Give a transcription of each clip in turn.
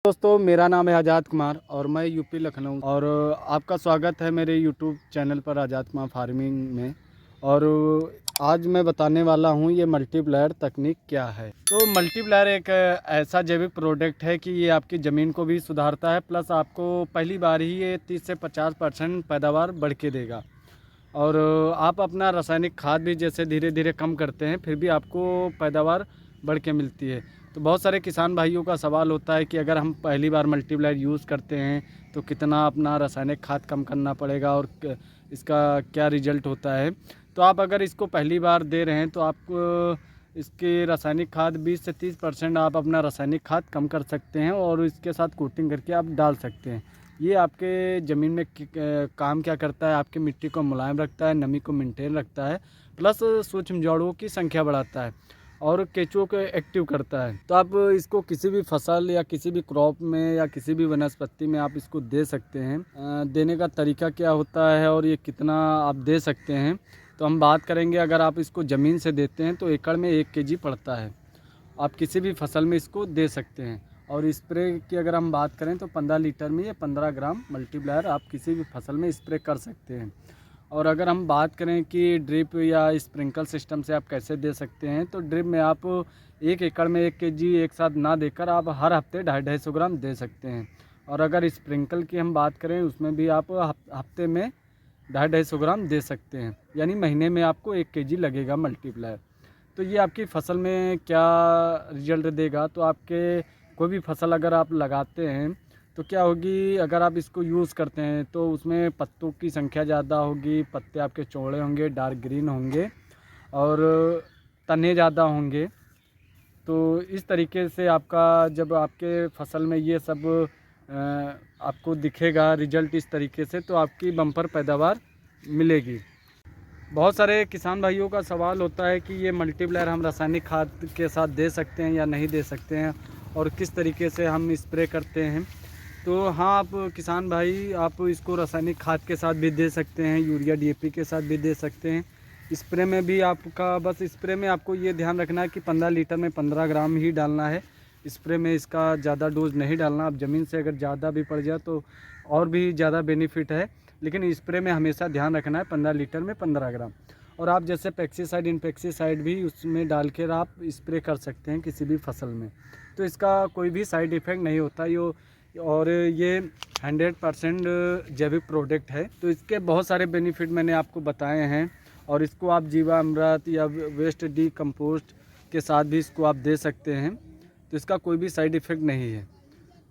दोस्तों, मेरा नाम है आज़ाद कुमार और मैं यूपी लखनऊ और आपका स्वागत है मेरे यूट्यूब चैनल पर आज़ाद कुमार फार्मिंग में। और आज मैं बताने वाला हूँ ये मल्टीप्लायर तकनीक क्या है। तो मल्टीप्लायर एक ऐसा जैविक प्रोडक्ट है कि ये आपकी ज़मीन को भी सुधारता है, प्लस आपको पहली बार ही ये 30 से 50% पैदावार बढ़ के देगा। और आप अपना रासायनिक खाद भी जैसे धीरे धीरे कम करते हैं, फिर भी आपको पैदावार बढ़ के मिलती है। तो बहुत सारे किसान भाइयों का सवाल होता है कि अगर हम पहली बार मल्टीप्लायर यूज़ करते हैं तो कितना अपना रासायनिक खाद कम करना पड़ेगा और इसका क्या रिजल्ट होता है। तो आप अगर इसको पहली बार दे रहे हैं तो आप इसके रासायनिक खाद 20 से 30% आप अपना रासायनिक खाद कम कर सकते हैं और इसके साथ कोटिंग करके आप डाल सकते हैं। ये आपके ज़मीन में काम क्या करता है, आपकी मिट्टी को मुलायम रखता है, नमी को मेंटेन रखता है, प्लस सूक्ष्म जड़ों की संख्या बढ़ाता है और केंचुओं को एक्टिव करता है। तो आप इसको किसी भी फसल या किसी भी क्रॉप में या किसी भी वनस्पति में आप इसको दे सकते हैं। देने का तरीका क्या होता है और ये कितना आप दे सकते हैं, तो हम बात करेंगे। अगर आप इसको ज़मीन से देते हैं तो एकड़ में 1 kg पड़ता है। आप किसी भी फसल में इसको दे सकते हैं। और स्प्रे की अगर हम बात करें तो 15 लीटर में ये 15 ग्राम मल्टीप्लायर आप किसी भी फसल में स्प्रे कर सकते हैं। और अगर हम बात करें कि ड्रिप या स्प्रिंकल सिस्टम से आप कैसे दे सकते हैं, तो ड्रिप में आप 1 एकड़ में 1 kg एक साथ ना देकर आप हर हफ्ते 250-250 ग्राम दे सकते हैं। और अगर स्प्रिंकल की हम बात करें उसमें भी आप हफ्ते में 250-250 ग्राम दे सकते हैं, यानी महीने में आपको 1 kg लगेगा मल्टीप्लायर। तो ये आपकी फसल में क्या रिजल्ट देगा, तो आपके कोई भी फसल अगर आप लगाते हैं तो क्या होगी, अगर आप इसको यूज़ करते हैं तो उसमें पत्तों की संख्या ज़्यादा होगी, पत्ते आपके चौड़े होंगे, डार्क ग्रीन होंगे और तने ज़्यादा होंगे। तो इस तरीके से आपका जब आपके फसल में ये सब आपको दिखेगा रिजल्ट इस तरीके से, तो आपकी बम्पर पैदावार मिलेगी। बहुत सारे किसान भाइयों का सवाल होता है कि ये मल्टीप्लायर हम रासायनिक खाद के साथ दे सकते हैं या नहीं दे सकते हैं और किस तरीके से हम स्प्रे करते हैं। तो हाँ, आप किसान भाई आप इसको रासायनिक खाद के साथ भी दे सकते हैं, यूरिया DAP के साथ भी दे सकते हैं। स्प्रे में भी आपका बस स्प्रे में आपको ये ध्यान रखना है कि 15 लीटर में 15 ग्राम ही डालना है। स्प्रे में इसका ज़्यादा डोज नहीं डालना। आप ज़मीन से अगर ज़्यादा भी पड़ जाए तो और भी ज़्यादा बेनिफिट है, लेकिन स्प्रे में हमेशा ध्यान रखना है 15 लीटर में 15 ग्राम। और आप जैसे पेस्टिसाइड इनपेक्टिसाइड भी उसमें डाल कर आप स्प्रे कर सकते हैं किसी भी फसल में, तो इसका कोई भी साइड इफ़ेक्ट नहीं होता। और ये 100% जैविक प्रोडक्ट है, तो इसके बहुत सारे बेनिफिट मैंने आपको बताए हैं। और इसको आप जीवामृत या वेस्ट डीकम्पोस्ट के साथ भी इसको आप दे सकते हैं, तो इसका कोई भी साइड इफ़ेक्ट नहीं है।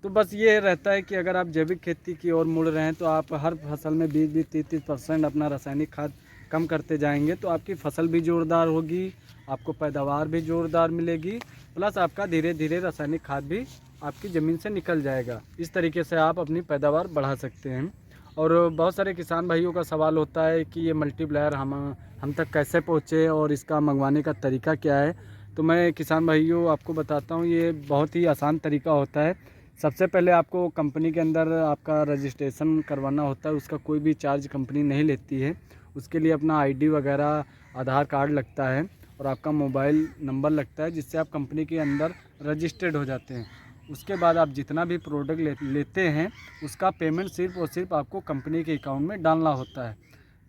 तो बस ये रहता है कि अगर आप जैविक खेती की ओर मुड़ रहे हैं तो आप हर फसल में 20-30% अपना रासायनिक खाद कम करते जाएंगे, तो आपकी फसल भी जोरदार होगी, आपको पैदावार भी जोरदार मिलेगी, प्लस आपका धीरे धीरे रासायनिक खाद भी आपकी ज़मीन से निकल जाएगा। इस तरीके से आप अपनी पैदावार बढ़ा सकते हैं। और बहुत सारे किसान भाइयों का सवाल होता है कि ये मल्टीप्लायर हम तक कैसे पहुँचे और इसका मंगवाने का तरीका क्या है। तो मैं किसान भाइयों आपको बताता हूँ, ये बहुत ही आसान तरीका होता है। सबसे पहले आपको कंपनी के अंदर आपका रजिस्ट्रेशन करवाना होता है, उसका कोई भी चार्ज कंपनी नहीं लेती है। उसके लिए अपना ID वगैरह, आधार कार्ड लगता है और आपका मोबाइल नंबर लगता है, जिससे आप कंपनी के अंदर रजिस्टर्ड हो जाते हैं। उसके बाद आप जितना भी प्रोडक्ट लेते हैं उसका पेमेंट सिर्फ और सिर्फ आपको कंपनी के अकाउंट में डालना होता है।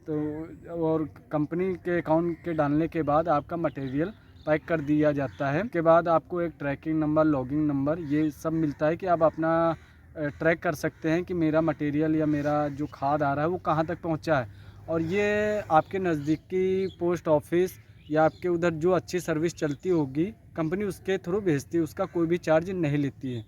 तो और कंपनी के अकाउंट के डालने के बाद आपका मटेरियल पैक कर दिया जाता है। उसके बाद आपको एक ट्रैकिंग नंबर, लॉगिंग नंबर, ये सब मिलता है कि आप अपना ट्रैक कर सकते हैं कि मेरा मटेरियल या मेरा जो खाद आ रहा है वो कहाँ तक पहुँचा है। और ये आपके नज़दीकी पोस्ट ऑफिस या आपके उधर जो अच्छी सर्विस चलती होगी कंपनी, उसके थ्रू भेजती है, उसका कोई भी चार्ज नहीं लेती है।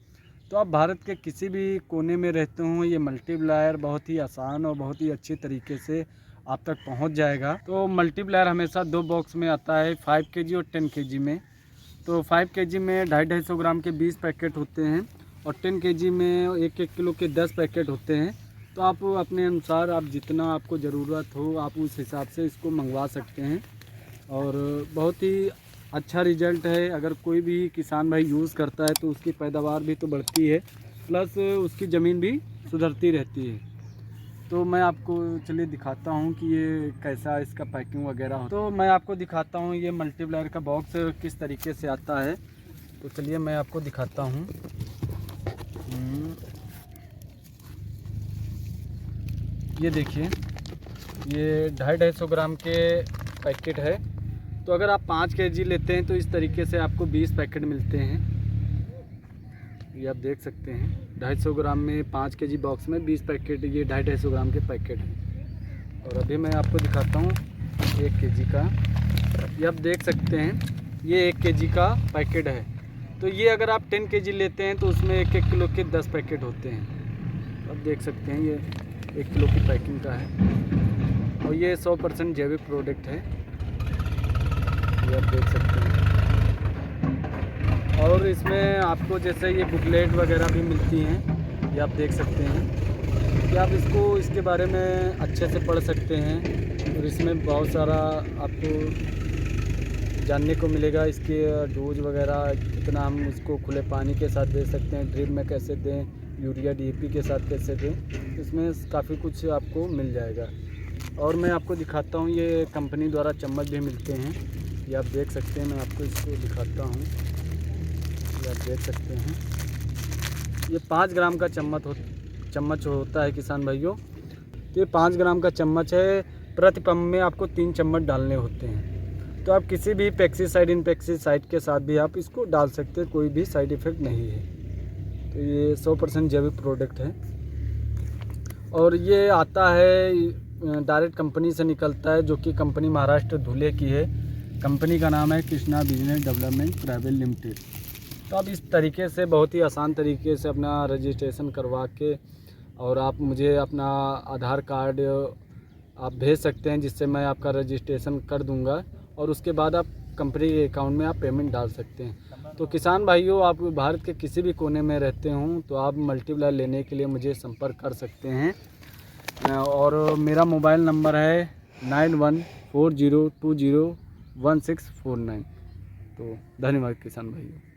तो आप भारत के किसी भी कोने में रहते हों, ये मल्टीप्लायर बहुत ही आसान और बहुत ही अच्छी तरीके से आप तक पहुंच जाएगा। तो मल्टीप्लायर हमेशा 2 बॉक्स में आता है, 5 kg और 10 kg में। तो 5 kg में 250-250 ग्राम के 20 पैकेट होते हैं और 10 kg में 1-1 किलो के 10 पैकेट होते हैं। तो आप अपने अनुसार आप जितना आपको ज़रूरत हो आप उस हिसाब से इसको मंगवा सकते हैं। और बहुत ही अच्छा रिजल्ट है। अगर कोई भी किसान भाई यूज़ करता है तो उसकी पैदावार भी तो बढ़ती है, प्लस उसकी ज़मीन भी सुधरती रहती है। तो मैं आपको चलिए दिखाता हूँ कि ये कैसा इसका पैकिंग वगैरह हो। तो मैं आपको दिखाता हूँ ये मल्टीप्लायर का बॉक्स किस तरीके से आता है। तो चलिए मैं आपको दिखाता हूँ। ये देखिए, ये 250 ग्राम के पैकेट है। तो अगर आप 5 kg लेते हैं तो इस तरीके से आपको 20 पैकेट मिलते हैं। ये आप देख सकते हैं 250 ग्राम में 5 kg बॉक्स में 20 पैकेट, ये 250 ग्राम के पैकेट हैं। और अभी मैं आपको दिखाता हूँ 1 kg का। ये आप देख सकते हैं ये 1 kg का पैकेट है। तो ये अगर आप 10 kg लेते हैं तो उसमें 1-1 किलो के 10 पैकेट होते हैं। आप देख सकते हैं ये 1 किलो की पैकिंग का है और ये 100% जैविक प्रोडक्ट है। ये आप देख सकते हैं। और इसमें आपको जैसे ये बुकलेट वगैरह भी मिलती हैं, ये आप देख सकते हैं कि आप इसके बारे में अच्छे से पढ़ सकते हैं। और इसमें बहुत सारा आपको जानने को मिलेगा, इसके डोज वगैरह कितना हम इसको खुले पानी के साथ दे सकते हैं, ड्रिप में कैसे दें, यूरिया DAP के साथ कैसे दें, इसमें काफ़ी कुछ आपको मिल जाएगा। और मैं आपको दिखाता हूँ, ये कंपनी द्वारा चम्मच भी मिलते हैं। ये आप देख सकते हैं, मैं आपको इसको दिखाता हूँ। ये आप देख सकते हैं ये 5 ग्राम का चम्मच होता है किसान भाइयों। तो ये 5 ग्राम का चम्मच है। प्रति पंप में आपको 3 चम्मच डालने होते हैं। तो आप किसी भी पेस्टिसाइड इनपेक्टिसाइड के साथ भी आप इसको डाल सकते हैं, कोई भी साइड इफ़ेक्ट नहीं है। तो ये 100% जैविक प्रोडक्ट है और ये आता है डायरेक्ट कंपनी से निकलता है, जो कि कंपनी महाराष्ट्र धुले की है। कंपनी का नाम है Krishna business development private limited. तो आप इस तरीके से बहुत ही आसान तरीके से अपना रजिस्ट्रेशन करवा के और आप मुझे अपना आधार कार्ड आप भेज सकते हैं, जिससे मैं आपका रजिस्ट्रेशन कर दूंगा और उसके बाद आप कंपनी के अकाउंट में आप पेमेंट डाल सकते हैं। तो किसान भाइयों, आप भारत के किसी भी कोने में रहते हों तो आप मल्टीप्लायर लेने के लिए मुझे संपर्क कर सकते हैं। और मेरा मोबाइल नंबर है 9140201649। तो धन्यवाद किसान भाइयों।